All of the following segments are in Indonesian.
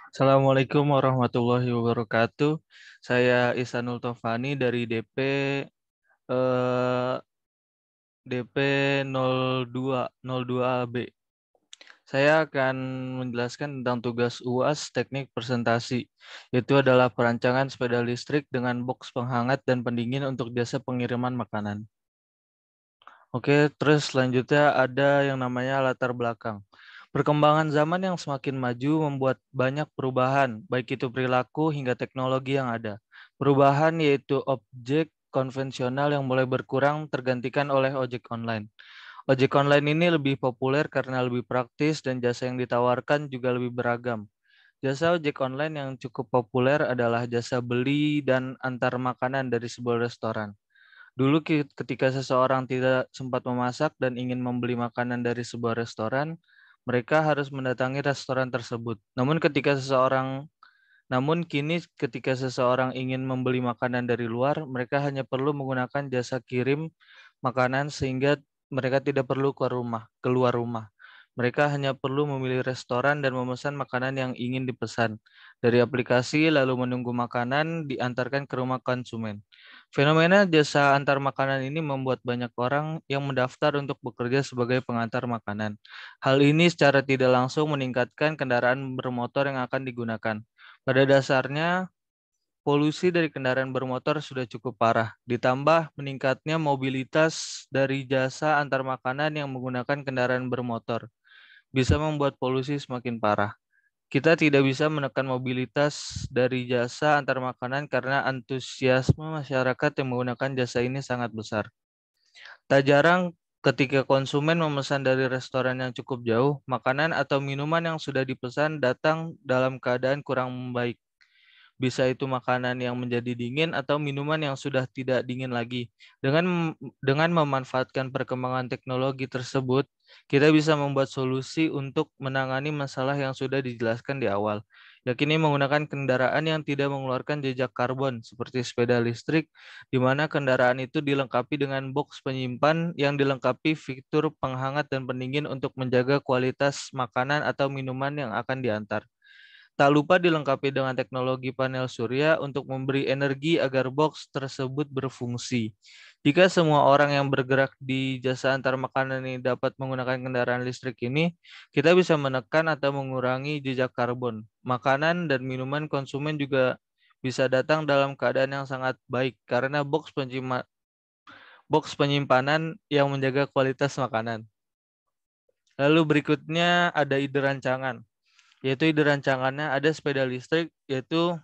Assalamualaikum warahmatullahi wabarakatuh. Saya Ihsanul Taufani dari eh, DP 02 AB. Saya akan menjelaskan tentang tugas UAS teknik presentasi, yaitu adalah perancangan sepeda listrik dengan box penghangat dan pendingin untuk jasa pengiriman makanan. Oke, terus selanjutnya ada yang namanya latar belakang. Perkembangan zaman yang semakin maju membuat banyak perubahan, baik itu perilaku hingga teknologi yang ada. Perubahan yaitu objek konvensional yang mulai berkurang tergantikan oleh ojek online. Ojek online ini lebih populer karena lebih praktis dan jasa yang ditawarkan juga lebih beragam. Jasa ojek online yang cukup populer adalah jasa beli dan antar makanan dari sebuah restoran. Dulu ketika seseorang tidak sempat memasak dan ingin membeli makanan dari sebuah restoran, mereka harus mendatangi restoran tersebut. Namun kini ketika seseorang ingin membeli makanan dari luar, mereka hanya perlu menggunakan jasa kirim makanan sehingga mereka tidak perlu keluar rumah. Mereka hanya perlu memilih restoran dan memesan makanan yang ingin dipesan dari aplikasi lalu menunggu makanan diantarkan ke rumah konsumen. Fenomena jasa antar makanan ini membuat banyak orang yang mendaftar untuk bekerja sebagai pengantar makanan. Hal ini secara tidak langsung meningkatkan kendaraan bermotor yang akan digunakan. Pada dasarnya, polusi dari kendaraan bermotor sudah cukup parah, ditambah meningkatnya mobilitas dari jasa antar makanan yang menggunakan kendaraan bermotor, bisa membuat polusi semakin parah. Kita tidak bisa menekan mobilitas dari jasa antar makanan karena antusiasme masyarakat yang menggunakan jasa ini sangat besar. Tak jarang ketika konsumen memesan dari restoran yang cukup jauh, makanan atau minuman yang sudah dipesan datang dalam keadaan kurang baik. Bisa itu makanan yang menjadi dingin atau minuman yang sudah tidak dingin lagi. Dengan memanfaatkan perkembangan teknologi tersebut, kita bisa membuat solusi untuk menangani masalah yang sudah dijelaskan di awal. Yakni menggunakan kendaraan yang tidak mengeluarkan jejak karbon seperti sepeda listrik, di mana kendaraan itu dilengkapi dengan box penyimpan yang dilengkapi fitur penghangat dan pendingin untuk menjaga kualitas makanan atau minuman yang akan diantar. Tak lupa dilengkapi dengan teknologi panel surya untuk memberi energi agar box tersebut berfungsi. Jika semua orang yang bergerak di jasa antar makanan ini dapat menggunakan kendaraan listrik ini, kita bisa menekan atau mengurangi jejak karbon. Makanan dan minuman konsumen juga bisa datang dalam keadaan yang sangat baik karena box penyimpanan yang menjaga kualitas makanan. Lalu berikutnya ada ide rancangan, yaitu ide rancangannya ada sepeda listrik, yaitu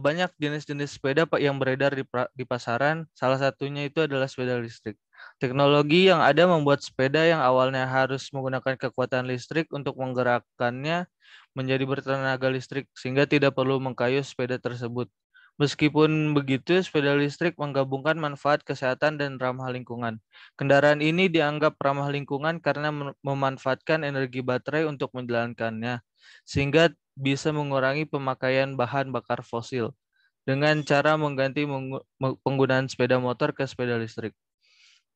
banyak jenis-jenis sepeda Pak yang beredar di pasaran. Salah satunya itu adalah sepeda listrik. Teknologi yang ada membuat sepeda yang awalnya harus menggunakan kekuatan listrik untuk menggerakkannya menjadi bertenaga listrik sehingga tidak perlu mengkayu sepeda tersebut. Meskipun begitu, sepeda listrik menggabungkan manfaat kesehatan dan ramah lingkungan. Kendaraan ini dianggap ramah lingkungan karena memanfaatkan energi baterai untuk menjalankannya, sehingga bisa mengurangi pemakaian bahan bakar fosil dengan cara mengganti penggunaan sepeda motor ke sepeda listrik.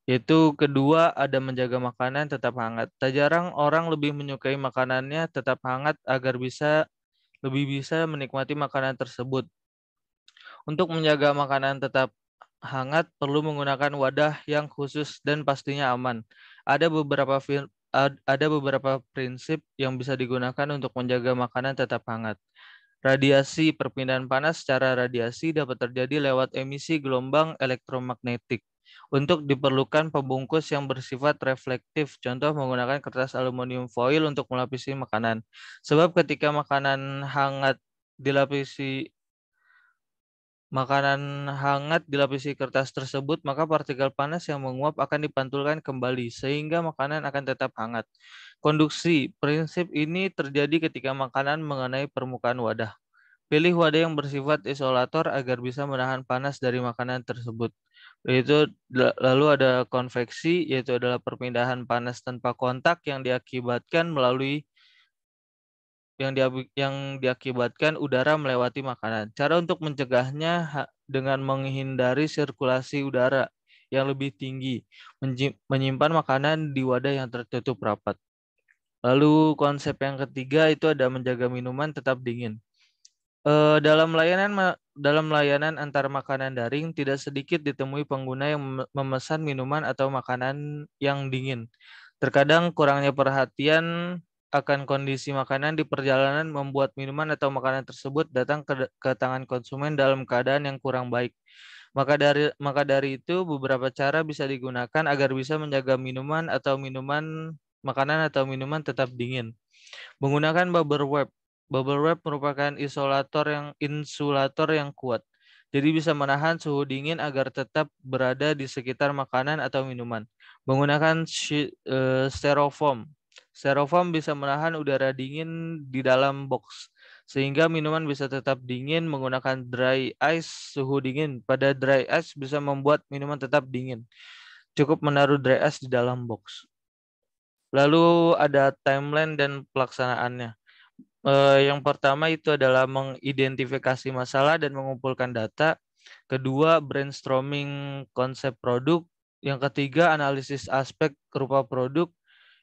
Yaitu kedua, ada menjaga makanan tetap hangat. Tak jarang orang lebih menyukai makanannya tetap hangat agar lebih bisa menikmati makanan tersebut. Untuk menjaga makanan tetap hangat perlu menggunakan wadah yang khusus dan pastinya aman. Ada beberapa prinsip yang bisa digunakan untuk menjaga makanan tetap hangat. Radiasi perpindahan panas secara radiasi dapat terjadi lewat emisi gelombang elektromagnetik. Untuk diperlukan pembungkus yang bersifat reflektif, contoh menggunakan kertas aluminium foil untuk melapisi makanan. Sebab ketika dilapisi makanan hangat dilapisi kertas tersebut, maka partikel panas yang menguap akan dipantulkan kembali sehingga makanan akan tetap hangat. Konduksi, prinsip ini terjadi ketika makanan mengenai permukaan wadah. Pilih wadah yang bersifat isolator agar bisa menahan panas dari makanan tersebut. Lalu ada konveksi, yaitu adalah perpindahan panas tanpa kontak yang diakibatkan udara melewati makanan. Cara untuk mencegahnya dengan menghindari sirkulasi udara yang lebih tinggi, menyimpan makanan di wadah yang tertutup rapat. Lalu konsep yang ketiga itu ada menjaga minuman tetap dingin. Dalam layanan antar makanan daring tidak sedikit ditemui pengguna yang memesan minuman atau makanan yang dingin. Terkadang kurangnya perhatian akan kondisi makanan di perjalanan membuat minuman atau makanan tersebut datang ke tangan konsumen dalam keadaan yang kurang baik. Maka dari itu beberapa cara bisa digunakan agar bisa menjaga makanan atau minuman tetap dingin. Menggunakan bubble wrap. Bubble wrap merupakan insulator yang kuat. Jadi bisa menahan suhu dingin agar tetap berada di sekitar makanan atau minuman. Menggunakan styrofoam. Styrofoam bisa menahan udara dingin di dalam box sehingga minuman bisa tetap dingin. Menggunakan dry ice, suhu dingin pada dry ice bisa membuat minuman tetap dingin. Cukup menaruh dry ice di dalam box. Lalu ada timeline dan pelaksanaannya. Yang pertama itu adalah mengidentifikasi masalah dan mengumpulkan data. Kedua, brainstorming konsep produk. Yang ketiga, analisis aspek rupa produk.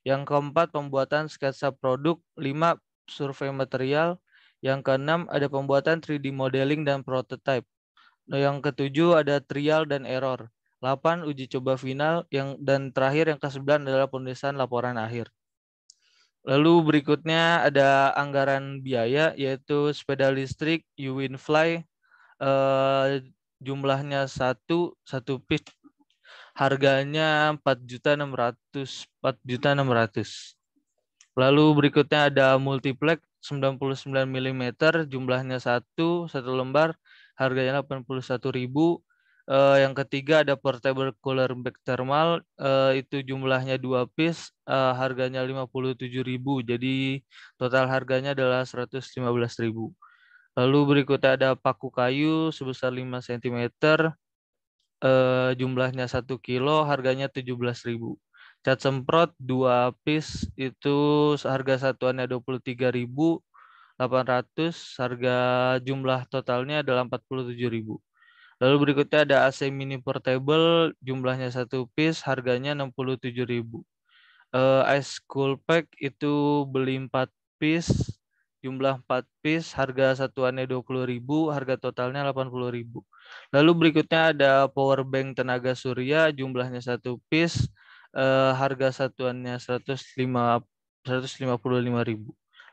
Yang keempat, pembuatan sketsa produk. 5, survei material. Yang keenam, ada pembuatan 3D modeling dan prototype. Yang ketujuh, ada trial dan error. 8, uji coba final. Dan terakhir, yang ke-9 adalah penulisan laporan akhir. Lalu berikutnya ada anggaran biaya, yaitu sepeda listrik Uwinfly, jumlahnya satu piece, harganya 4.600.000. Lalu berikutnya ada multiplex 99 mm, jumlahnya satu lembar, harganya 81.000. Yang ketiga ada portable cooler bag thermal, itu jumlahnya 2 piece, harganya 57.000. Jadi total harganya adalah 115.000. Lalu berikutnya ada paku kayu sebesar 5 cm, jumlahnya 1 kilo, harganya 17.000. Cat semprot 2 piece itu harga satuannya 23.800, harga jumlah totalnya adalah 47.000. Lalu berikutnya ada AC mini portable, jumlahnya 1 piece, harganya 67.000. Ice cool pack itu beli 4 piece, jumlah 4 piece, harga satuannya 20.000, harga totalnya 80.000. Lalu berikutnya ada power bank tenaga surya, jumlahnya 1 piece, harga satuannya 155.000.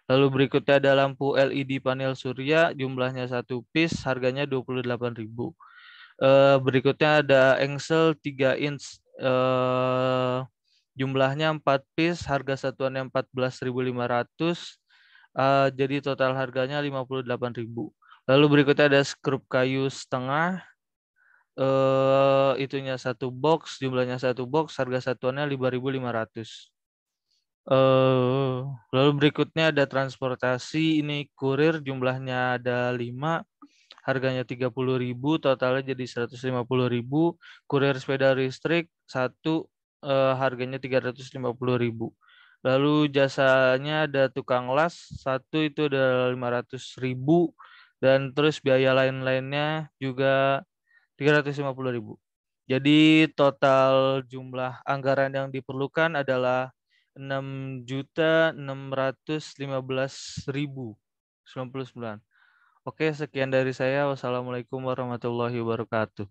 Lalu berikutnya ada lampu LED panel surya, jumlahnya 1 piece, harganya 28.000. Berikutnya ada engsel 3 inch, jumlahnya 4 piece, harga satuannya 14.500, jadi total harganya 58.000. Lalu berikutnya ada skrup kayu setengah, itunya 1 box, jumlahnya 1 box, harga satuannya 5.500. Lalu berikutnya ada transportasi, ini kurir, jumlahnya ada 5, harganya 30.000, totalnya jadi 150.000. Kurir sepeda listrik 1, harganya 350.000. Lalu jasanya ada tukang las 1, itu ada 500.000, dan terus biaya lain-lainnya juga 350.000. Jadi total jumlah anggaran yang diperlukan adalah 6.615.099. Oke, sekian dari saya. Wassalamualaikum warahmatullahi wabarakatuh.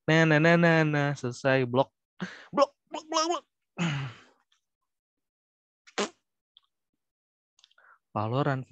Nah, selesai blok. Blok. Valorant.